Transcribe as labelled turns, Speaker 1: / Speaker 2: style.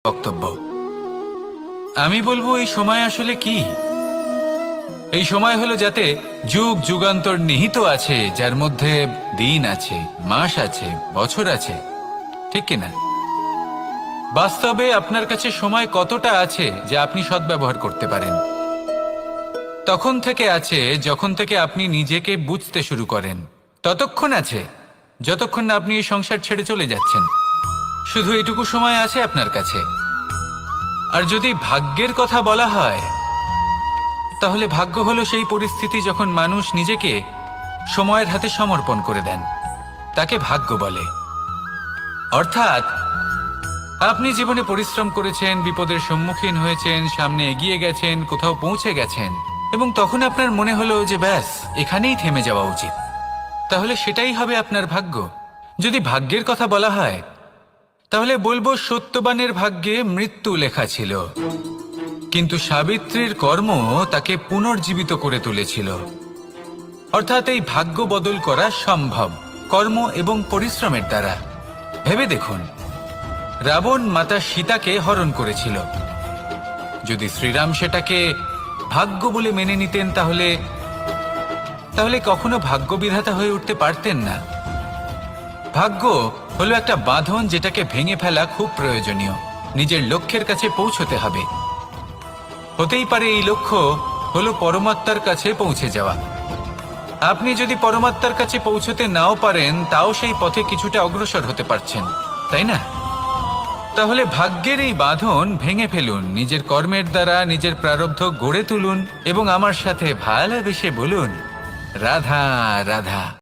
Speaker 1: বক্তব্য। আমি বলবো এই সময় আসলে কি? এই সময় হলো যাতে যুগ যুগান্তর নিহিত আছে, যার মধ্যে দিন আছে, মাস আছে, বছর আছে, ঠিক কিনা? বাস্তবে আপনার কাছে সময় কতটা আছে যা আপনি সদ্ব্যবহার করতে পারেন? তখন থেকে আছে যখন থেকে আপনি নিজেকে বুঝতে শুরু করেন, ততক্ষণ আছে যতক্ষণ না আপনি এই সংসার ছেড়ে চলে যাচ্ছেন। শুধু এটুকু সময় আছে আপনার কাছে। আর যদি ভাগ্যের কথা বলা হয়, তাহলে ভাগ্য হলো সেই পরিস্থিতি যখন মানুষ নিজেকে সময়ের হাতে সমর্পণ করে দেন, তাকে ভাগ্য বলে। অর্থাৎ আপনি জীবনে পরিশ্রম করেছেন, বিপদের সম্মুখীন হয়েছেন, সামনে এগিয়ে গেছেন, কোথাও পৌঁছে গেছেন, এবং তখন আপনার মনে হলো যে ব্যাস এখানেই থেমে যাওয়া উচিত। তাহলে সেটাই হবে আপনার ভাগ্য। যদি ভাগ্যের কথা বলা হয়, তাহলে বলবো সত্যবানের ভাগ্যে মৃত্যু লেখা ছিল, কিন্তু সাবিত্রীর কর্ম তাকে পুনর্জীবিত করে তুলেছিল। অর্থাৎ এই ভাগ্য বদল করা সম্ভব কর্ম এবং পরিশ্রমের দ্বারা। ভেবে দেখুন, রাবণ মাতা সীতাকে হরণ করেছিল। যদি শ্রীরাম সেটাকে ভাগ্য বলে মেনে নিতেন, তাহলে তাহলে কখনো ভাগ্য বিধাতা হয়ে উঠতে পারতেন না। ভাগ্য হলো একটা বাঁধন যেটাকে ভেঙে ফেলা খুব প্রয়োজনীয়। নিজের লক্ষ্যের কাছে পৌঁছতে হবে। হতেই পারে এই লক্ষ্য হলো পরমাত্মার কাছে পৌঁছে যাওয়া। আপনি যদি পরমাত্মার কাছে পৌঁছতে নাও পারেন, তাও সেই পথে কিছুটা অগ্রসর হতে পারছেন, তাই না? তাহলে ভাগ্যের এই বাঁধন ভেঙে ফেলুন, নিজের কর্মের দ্বারা নিজের প্রারব্ধ গড়ে তুলুন এবং আমার সাথে ভালোবেসে বলুন, রাধা রাধা।